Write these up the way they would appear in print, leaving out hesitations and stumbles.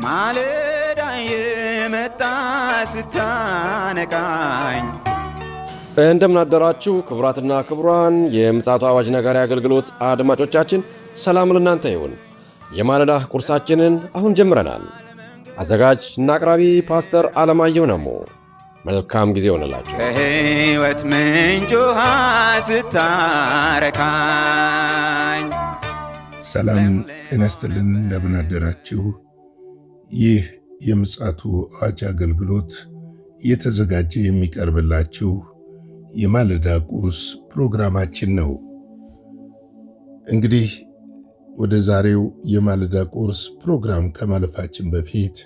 ማለዳ የመጣ ስታነቃኝ። እንደምን አደራችሁ ክቡራትና ክቡራን የምፅዓቱ አዋጅ ነጋሪ አገልግሎት አድማጮቻችን፣ ሰላም ለእናንተ ይሁን። የማለዳ ቁርሳችንን አሁን ጀምረናል። አዘጋጅ እና አቅራቢ ፓስተር አለማየሁ ነሞ። መልካም ጊዜ ሆነላችሁ። ከሕይወት ምንጭ ውሃ ስታረካኝ። ሰላም ጤና ይስጥልን፣ እንደምን አደራችሁ። ይህ የምፅዓቱ አዋጅ አገልግሎት እየተዘጋጀ የሚቀርብላችሁ የማለዳ ቁርስ ፕሮግራማችን ነው። እንግዲህ ወደ ዛሬው የማለዳ ቁርስ ፕሮግራም ከማለፋችን በፊት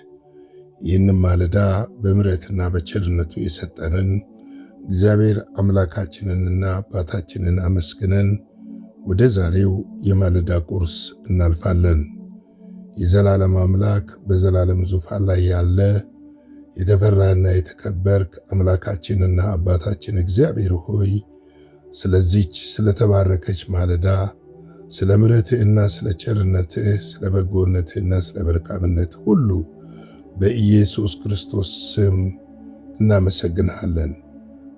ይህንን ማለዳ በምሕረትና በቸርነቱ የሰጠንን እግዚአብሔር አምላካችንንና አባታችንን አመስግነን ወደ ዛሬው የማለዳ ቁርስ እናልፋለን። የዘላለም አምላክ በዘላለም ዙፋን ላይ ያለ የተፈራና የተከበርክ አምላካችንና አባታችን እግዚአብሔር ሆይ ስለዚች ስለተባረከች ማለዳ ስለ ምሕረትህና ስለ ቸርነትህ ስለ በጎነትህና ስለ መልካምነት ሁሉ በኢየሱስ ክርስቶስ ስም እናመሰግንሃለን።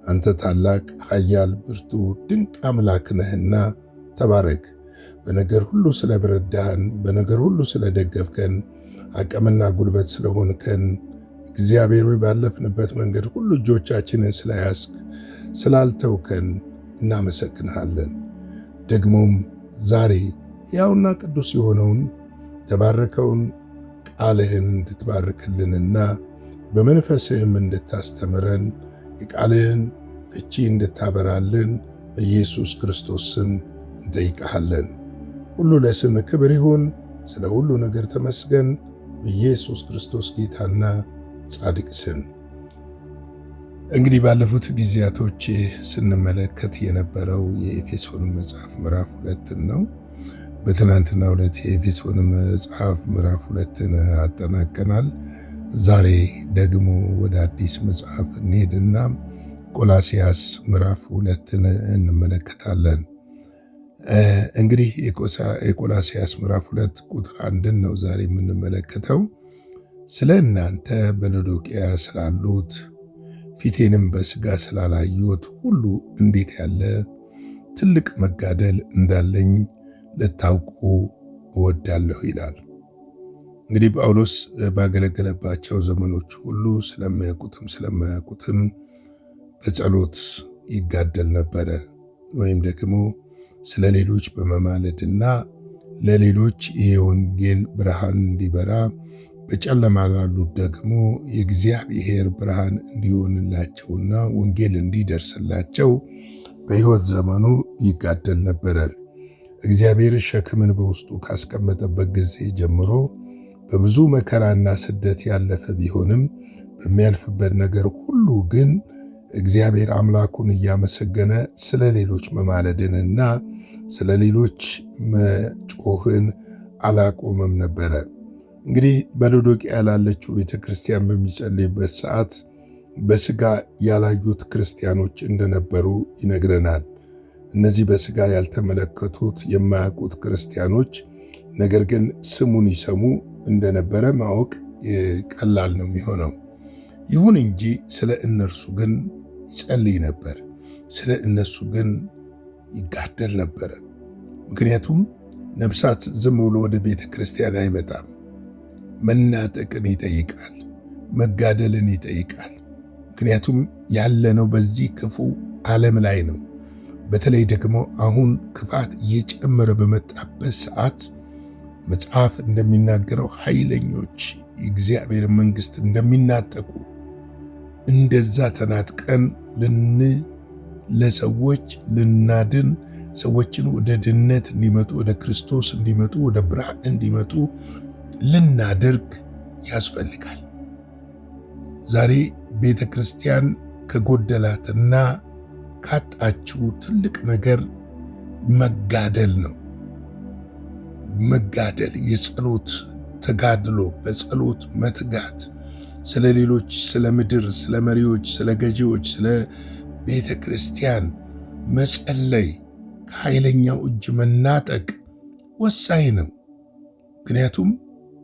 አንተ ታላቅ ኃያል ብርቱ ድንቅ አምላክ ነህና ተባረክ። በነገር ሁሉ ስለ ረዳህን፣ በነገር ሁሉ ስለ ደገፍከን፣ አቅምና ጉልበት ስለሆንከን እግዚአብሔር ሆይ ባለፍንበት መንገድ ሁሉ እጆቻችንን ስለያዝክ ስላልተውከን እናመሰግንሃለን። ደግሞም ዛሬ ሕያውና ቅዱስ የሆነውን የተባረከውን ቃልህን እንድትባርክልንና በመንፈስህም እንድታስተምረን የቃልህን ፍቺ እንድታበራልን በኢየሱስ ክርስቶስ ስም እንጠይቀሃለን። ሁሉ ለስም ክብር ይሁን። ስለ ሁሉ ነገር ተመስገን። በኢየሱስ ክርስቶስ ጌታና ጻድቅ ስም። እንግዲህ ባለፉት ጊዜያቶች ስንመለከት የነበረው የኤፌሶን መጽሐፍ ምዕራፍ 2 ነው። በትናንትና ዕለት የኤፌሶን መጽሐፍ ምዕራፍ 2 አጠናቀናል። ዛሬ ደግሞ ወደ አዲስ መጽሐፍ እንሄድና ቆላስይስ ምዕራፍ 2 እንመለከታለን። እንግዲህ የቆላስይስ ምዕራፍ 2 ቁጥር 1 ነው ዛሬ የምንመለከተው። ስለ እናንተ በሎዶቅያ ስላሉት ፊቴንም በሥጋ ስላላዩት ሁሉ እንዴት ያለ ትልቅ መጋደል እንዳለኝ ልታውቁ እወዳለሁ ይላል። እንግዲህ ጳውሎስ ባገለገለባቸው ዘመኖች ሁሉ ስለማያውቁትም በጸሎት ይጋደል ነበረ። ወይም ደግሞ ስለ ሌሎች በመማለድና ለሌሎች የወንጌል ብርሃን እንዲበራ በጨለማ ላሉት ደግሞ የእግዚአብሔር ብርሃን እንዲሆንላቸውና ወንጌል እንዲደርስላቸው በሕይወት ዘመኑ ይጋደል ነበረ። እግዚአብሔር ሸክምን በውስጡ ካስቀመጠበት ጊዜ ጀምሮ በብዙ መከራና ስደት ያለፈ ቢሆንም በሚያልፍበት ነገር ሁሉ ግን እግዚአብሔር አምላኩን እያመሰገነ ስለ ሌሎች መማለድንና ስለ ሌሎች መጮህን አላቆመም ነበረ። እንግዲህ በሎዶቅያ ላለችው ቤተክርስቲያን በሚጸልይበት ሰዓት በሥጋ ያላዩት ክርስቲያኖች እንደነበሩ ይነግረናል። እነዚህ በሥጋ ያልተመለከቱት የማያውቁት ክርስቲያኖች ነገር ግን ስሙን ይሰሙ እንደነበረ ማወቅ ቀላል ነው የሚሆነው። ይሁን እንጂ ስለ እነርሱ ግን ይጸልይ ነበር። ስለ እነሱ ግን ይጋደል ነበረ። ምክንያቱም ነፍሳት ዝም ብሎ ወደ ቤተ ክርስቲያን አይመጣም። መናጠቅን ይጠይቃል፣ መጋደልን ይጠይቃል። ምክንያቱም ያለነው በዚህ ክፉ ዓለም ላይ ነው። በተለይ ደግሞ አሁን ክፋት እየጨመረ በመጣበት ሰዓት መጽሐፍ እንደሚናገረው ኃይለኞች የእግዚአብሔር መንግሥት እንደሚናጠቁ እንደዛ ተናጥቀን ለሰዎች ልናድን ሰዎችን ወደ ድነት እንዲመጡ ወደ ክርስቶስ እንዲመጡ ወደ ብርሃን እንዲመጡ ልናደርግ ያስፈልጋል። ዛሬ ቤተ ክርስቲያን ከጎደላትና ካጣችው ትልቅ ነገር መጋደል ነው። መጋደል፣ የጸሎት ተጋድሎ፣ በጸሎት መትጋት፣ ስለ ሌሎች፣ ስለ ምድር፣ ስለ መሪዎች፣ ስለ ገዢዎች፣ ስለ ቤተ ክርስቲያን መጸለይ፣ ከኃይለኛው እጅ መናጠቅ ወሳኝ ነው። ምክንያቱም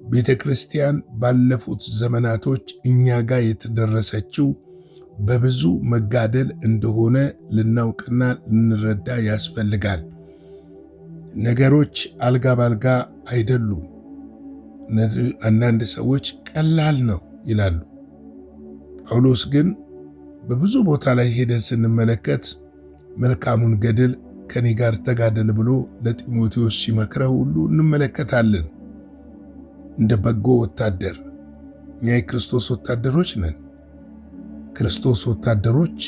ቤተ ክርስቲያን ባለፉት ዘመናቶች እኛ ጋር የተደረሰችው በብዙ መጋደል እንደሆነ ልናውቅና ልንረዳ ያስፈልጋል። ነገሮች አልጋ ባልጋ አይደሉም። አንዳንድ ሰዎች ቀላል ነው ይላሉ። ጳውሎስ ግን በብዙ ቦታ ላይ ሄደን ስንመለከት መልካሙን ገድል ከኔ ጋር ተጋደል ብሎ ለጢሞቴዎስ ሲመክረው ሁሉ እንመለከታለን። እንደ በጎ ወታደር እኛ የክርስቶስ ወታደሮች ነን። ክርስቶስ ወታደሮች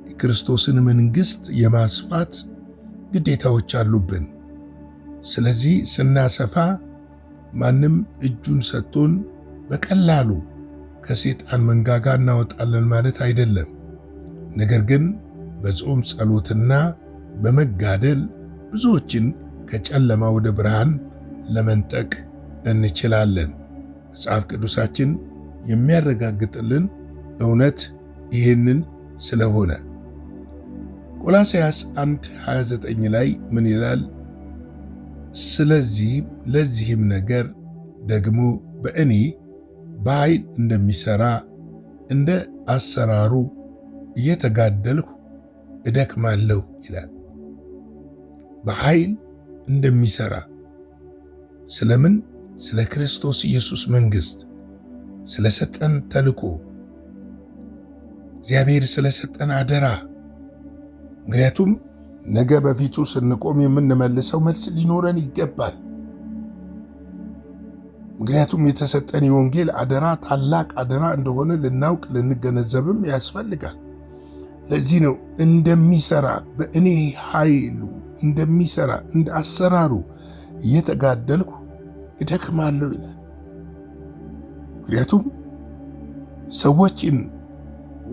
የክርስቶስን መንግሥት የማስፋት ግዴታዎች አሉብን። ስለዚህ ስናሰፋ ማንም እጁን ሰጥቶን በቀላሉ ከሰይጣን መንጋጋ እናወጣለን ማለት አይደለም። ነገር ግን በጾም ጸሎትና በመጋደል ብዙዎችን ከጨለማ ወደ ብርሃን ለመንጠቅ እንችላለን። መጽሐፍ ቅዱሳችን የሚያረጋግጥልን እውነት ይህንን ስለሆነ ቆላስይስ 1:29 ላይ ምን ይላል? ስለዚህ ለዚህም ነገር ደግሞ በእኔ በኃይል እንደሚሠራ እንደ አሰራሩ እየተጋደልሁ እደክማለሁ ይላል። በኃይል እንደሚሠራ ስለምን? ስለ ክርስቶስ ኢየሱስ መንግሥት፣ ስለ ሰጠን ተልኮ፣ እግዚአብሔር ስለ ሰጠን አደራ። ምክንያቱም ነገ በፊቱ ስንቆም የምንመልሰው መልስ ሊኖረን ይገባል። ምክንያቱም የተሰጠን የወንጌል አደራ ታላቅ አደራ እንደሆነ ልናውቅ ልንገነዘብም ያስፈልጋል። ለዚህ ነው እንደሚሠራ በእኔ ኃይሉ እንደሚሠራ እንደ አሰራሩ እየተጋደልኩ እደክማለሁ ይላል። ምክንያቱም ሰዎችን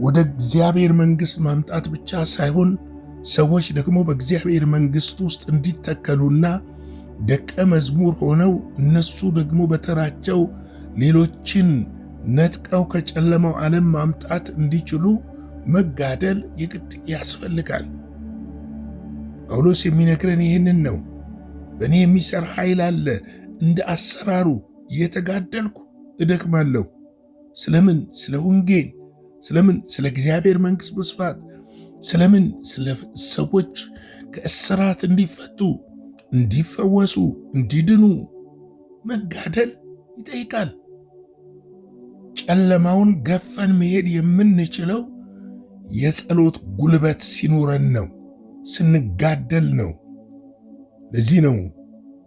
ወደ እግዚአብሔር መንግሥት ማምጣት ብቻ ሳይሆን ሰዎች ደግሞ በእግዚአብሔር መንግሥት ውስጥ እንዲተከሉና ደቀ መዝሙር ሆነው እነሱ ደግሞ በተራቸው ሌሎችን ነጥቀው ከጨለማው ዓለም ማምጣት እንዲችሉ መጋደል የግድ ያስፈልጋል። ጳውሎስ የሚነግረን ይህንን ነው። በእኔ የሚሠራ ኃይል አለ፣ እንደ አሰራሩ እየተጋደልኩ እደክማለሁ። ስለምን? ስለ ወንጌል። ስለምን? ስለ እግዚአብሔር መንግሥት መስፋት። ስለምን? ስለ ሰዎች ከእስራት እንዲፈቱ፣ እንዲፈወሱ፣ እንዲድኑ መጋደል ይጠይቃል። ጨለማውን ገፈን መሄድ የምንችለው የጸሎት ጉልበት ሲኖረን ነው፣ ስንጋደል ነው። ለዚህ ነው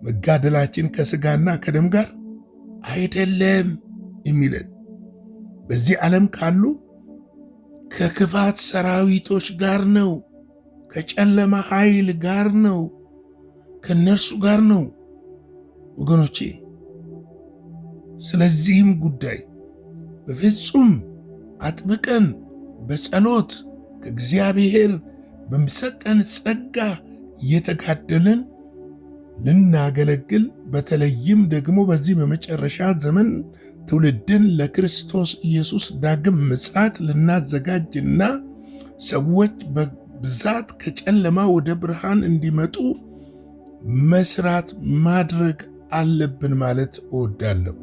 መጋደላችን ከሥጋና ከደም ጋር አይደለም የሚለን። በዚህ ዓለም ካሉ ከክፋት ሰራዊቶች ጋር ነው፣ ከጨለማ ኃይል ጋር ነው፣ ከነርሱ ጋር ነው ወገኖቼ። ስለዚህም ጉዳይ በፍጹም አጥብቀን በጸሎት ከእግዚአብሔር በሚሰጠን ጸጋ እየተጋደልን ልናገለግል፣ በተለይም ደግሞ በዚህ በመጨረሻ ዘመን ትውልድን ለክርስቶስ ኢየሱስ ዳግም ምጽአት ልናዘጋጅና ሰዎች በብዛት ከጨለማ ወደ ብርሃን እንዲመጡ መስራት ማድረግ አለብን ማለት እወዳለሁ።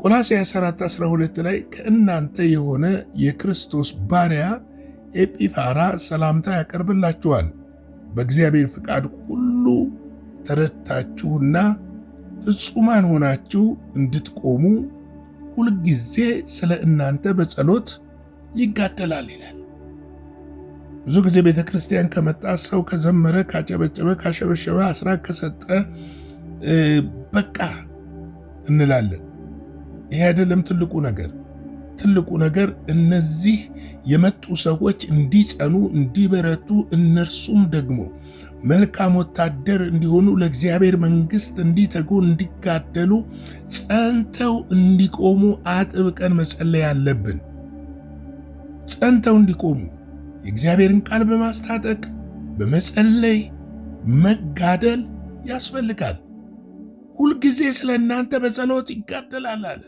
ቆላስይስ 4:12 ላይ ከእናንተ የሆነ የክርስቶስ ባሪያ ኤጲፋራ ሰላምታ ያቀርብላችኋል። በእግዚአብሔር ፍቃድ ሁሉ ተረድታችሁና ፍጹማን ሆናችሁ እንድትቆሙ ሁልጊዜ ስለ እናንተ በጸሎት ይጋደላል ይላል። ብዙ ጊዜ ቤተ ክርስቲያን ከመጣ ሰው ከዘመረ፣ ካጨበጨበ፣ ካሸበሸበ፣ አስራት ከሰጠ በቃ እንላለን። ይሄ አይደለም ትልቁ ነገር። ትልቁ ነገር እነዚህ የመጡ ሰዎች እንዲጸኑ፣ እንዲበረቱ፣ እነርሱም ደግሞ መልካም ወታደር እንዲሆኑ፣ ለእግዚአብሔር መንግሥት እንዲተጉ፣ እንዲጋደሉ፣ ጸንተው እንዲቆሙ አጥብቀን መጸለይ አለብን። ጸንተው እንዲቆሙ የእግዚአብሔርን ቃል በማስታጠቅ በመጸለይ መጋደል ያስፈልጋል። ሁልጊዜ ስለ እናንተ በጸሎት ይጋደላል አለ።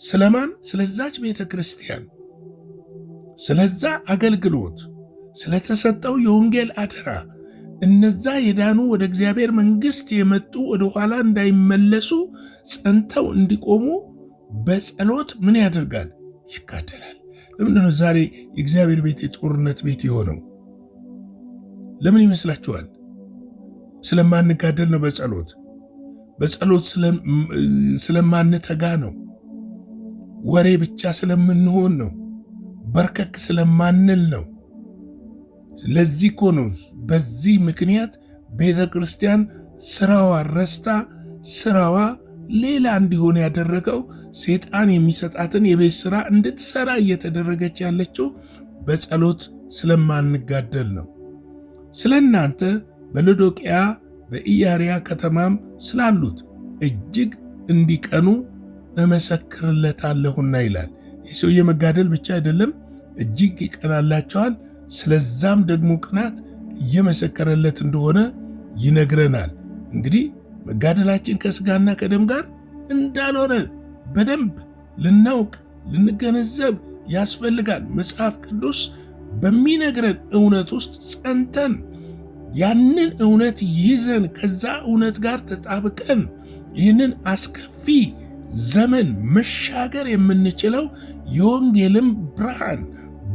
ስለማን? ስለዛች ቤተ ክርስቲያን፣ ስለዛ አገልግሎት፣ ስለተሰጠው የወንጌል አደራ እነዛ የዳኑ ወደ እግዚአብሔር መንግሥት የመጡ ወደ ኋላ እንዳይመለሱ ጸንተው እንዲቆሙ በጸሎት ምን ያደርጋል? ይጋደላል። ለምንድነው ዛሬ የእግዚአብሔር ቤት የጦርነት ቤት የሆነው? ለምን ይመስላችኋል? ስለማንጋደል ነው። በጸሎት ስለማንተጋ ነው። ወሬ ብቻ ስለምንሆን ነው። በርከክ ስለማንል ነው። ለዚህ እኮ ነው በዚህ ምክንያት ቤተ ክርስቲያን ስራዋ ረስታ ስራዋ ሌላ እንዲሆን ያደረገው ሰይጣን የሚሰጣትን የቤት ስራ እንድትሰራ እየተደረገች ያለችው በጸሎት ስለማንጋደል ነው። ስለናንተ በሎዶቅያ በኢያሪያ ከተማም ስላሉት እጅግ እንዲቀኑ እመሰክርለታለሁና ይላል። የሰውዬ መጋደል ብቻ አይደለም፣ እጅግ ይቀናላቸዋል። ስለዛም ደግሞ ቅናት እየመሰከረለት እንደሆነ ይነግረናል። እንግዲህ መጋደላችን ከስጋና ከደም ጋር እንዳልሆነ በደንብ ልናውቅ ልንገነዘብ ያስፈልጋል። መጽሐፍ ቅዱስ በሚነግረን እውነት ውስጥ ጸንተን ያንን እውነት ይዘን ከዛ እውነት ጋር ተጣብቀን ይህንን አስከፊ ዘመን መሻገር የምንችለው የወንጌልም ብርሃን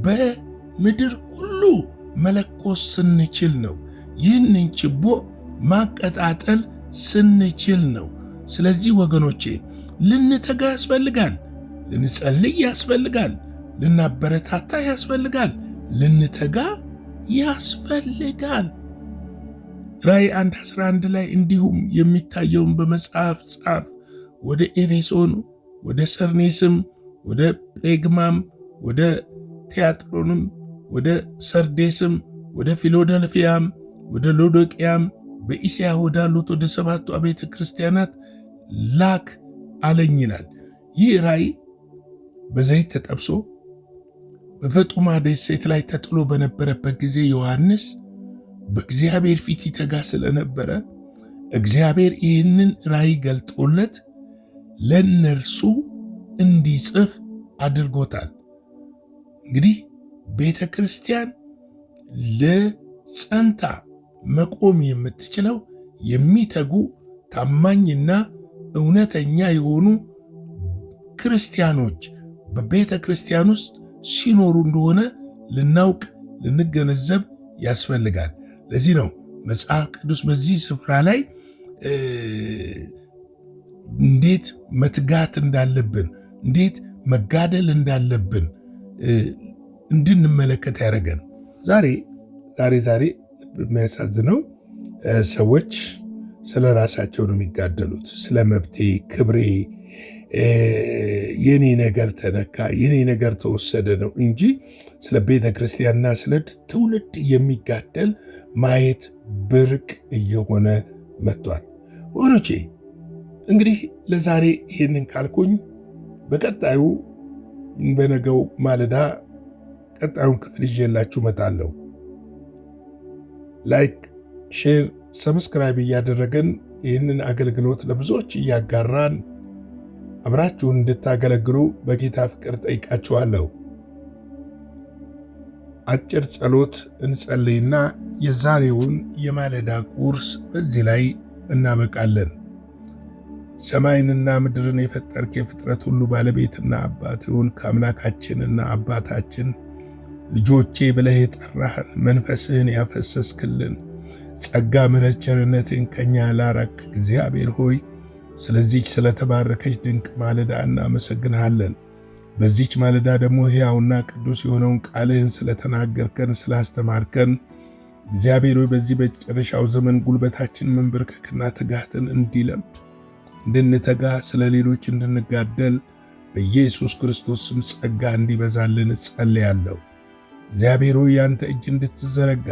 በምድር ሁሉ መለኮስ ስንችል ነው። ይህንን ችቦ ማቀጣጠል ስንችል ነው። ስለዚህ ወገኖቼ ልንተጋ ያስፈልጋል፣ ልንጸልይ ያስፈልጋል፣ ልናበረታታ ያስፈልጋል፣ ልንተጋ ያስፈልጋል። ራእይ 1:11 ላይ እንዲሁም የሚታየውን በመጽሐፍ ጻፍ፣ ወደ ኤፌሶን፣ ወደ ሰርኔስም፣ ወደ ጴርጋም፣ ወደ ቲያጥሮንም፣ ወደ ሰርዴስም፣ ወደ ፊላደልፊያም፣ ወደ ሎዶቅያም በእስያ ወዳሉት ወደ 7ቱ አብያተ ክርስቲያናት ላክ አለኝ ይላል። ይህ ራእይ በዘይት ተጠብሶ በፈጡማ ደሴት ላይ ተጥሎ በነበረበት ጊዜ ዮሐንስ በእግዚአብሔር ፊት ይተጋ ስለነበረ እግዚአብሔር ይህንን ራእይ ገልጦለት ለነርሱ እንዲጽፍ አድርጎታል። እንግዲህ ቤተ ክርስቲያን ለጸንታ መቆም የምትችለው የሚተጉ ታማኝና እውነተኛ የሆኑ ክርስቲያኖች በቤተ ክርስቲያን ውስጥ ሲኖሩ እንደሆነ ልናውቅ ልንገነዘብ ያስፈልጋል። ለዚህ ነው መጽሐፍ ቅዱስ በዚህ ስፍራ ላይ እንዴት መትጋት እንዳለብን፣ እንዴት መጋደል እንዳለብን እንድንመለከት ያደረገን። ዛሬ የሚያሳዝነው ሰዎች ስለ ራሳቸው ነው የሚጋደሉት። ስለ መብቴ፣ ክብሬ፣ የኔ ነገር ተነካ፣ የኔ ነገር ተወሰደ ነው እንጂ ስለ ቤተ ክርስቲያንና ስለ ትውልድ የሚጋደል ማየት ብርቅ እየሆነ መጥቷል። ወገኖቼ እንግዲህ ለዛሬ ይህንን ካልኩኝ በቀጣዩ በነገው ማለዳ ቀጣዩን ክፍል ይዤላችሁ እመጣለሁ። ላይክ፣ ሼር፣ ሰብስክራይብ እያደረገን ይህንን አገልግሎት ለብዙዎች እያጋራን አብራችሁን እንድታገለግሉ በጌታ ፍቅር ጠይቃችኋለሁ። አጭር ጸሎት እንጸልይና የዛሬውን የማለዳ ቁርስ በዚህ ላይ እናበቃለን። ሰማይንና ምድርን የፈጠርክ የፍጥረት ሁሉ ባለቤትና አባት ይሁን ከአምላካችንና አባታችን ልጆቼ ብለህ የጠራህን መንፈስህን ያፈሰስክልን ጸጋ፣ ምሕረት፣ ቸርነትን ከኛ ላራክ እግዚአብሔር ሆይ ስለዚች ስለተባረከች ድንቅ ማለዳ እናመሰግንሃለን። በዚች ማለዳ ደግሞ ሕያውና ቅዱስ የሆነውን ቃልህን ስለተናገርከን ስላስተማርከን እግዚአብሔር ሆይ በዚህ በመጨረሻው ዘመን ጉልበታችን መንበርከክና ትጋትን እንዲለምድ እንድንተጋ ስለ ሌሎች እንድንጋደል በኢየሱስ ክርስቶስ ስም ጸጋ እንዲበዛልን ጸልያለሁ። እግዚአብሔር ሆይ ያንተ እጅ እንድትዘረጋ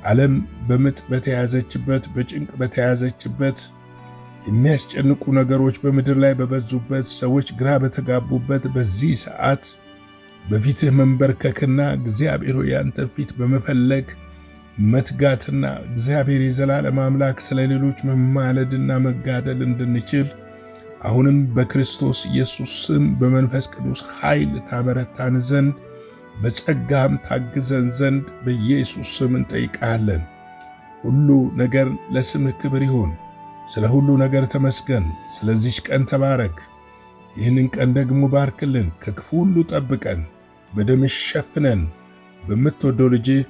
ዓለም በምጥ በተያዘችበት በጭንቅ በተያዘችበት የሚያስጨንቁ ነገሮች በምድር ላይ በበዙበት ሰዎች ግራ በተጋቡበት በዚህ ሰዓት በፊትህ መንበርከክና እግዚአብሔር ሆይ ያንተ ፊት በመፈለግ መትጋትና እግዚአብሔር የዘላለም አምላክ ስለ ሌሎች መማለድና መጋደል እንድንችል አሁንም በክርስቶስ ኢየሱስ ስም በመንፈስ ቅዱስ ኃይል ታበረታን ዘንድ በጸጋም ታግዘን ዘንድ በኢየሱስ ስም እንጠይቃለን። ሁሉ ነገር ለስምህ ክብር ይሁን። ስለ ሁሉ ነገር ተመስገን። ስለዚች ቀን ተባረክ። ይህንን ቀን ደግሞ ባርክልን፣ ከክፉ ሁሉ ጠብቀን፣ በደምህ ሸፍነን። በምትወደው ልጅህ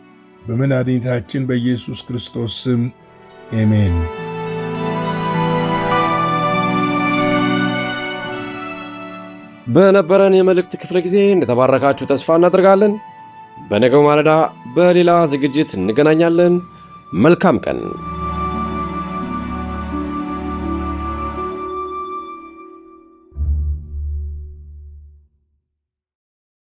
በመድኃኒታችን በኢየሱስ ክርስቶስ ስም አሜን። በነበረን የመልእክት ክፍለ ጊዜ እንደተባረካችሁ ተስፋ እናደርጋለን። በነገው ማለዳ በሌላ ዝግጅት እንገናኛለን። መልካም ቀን።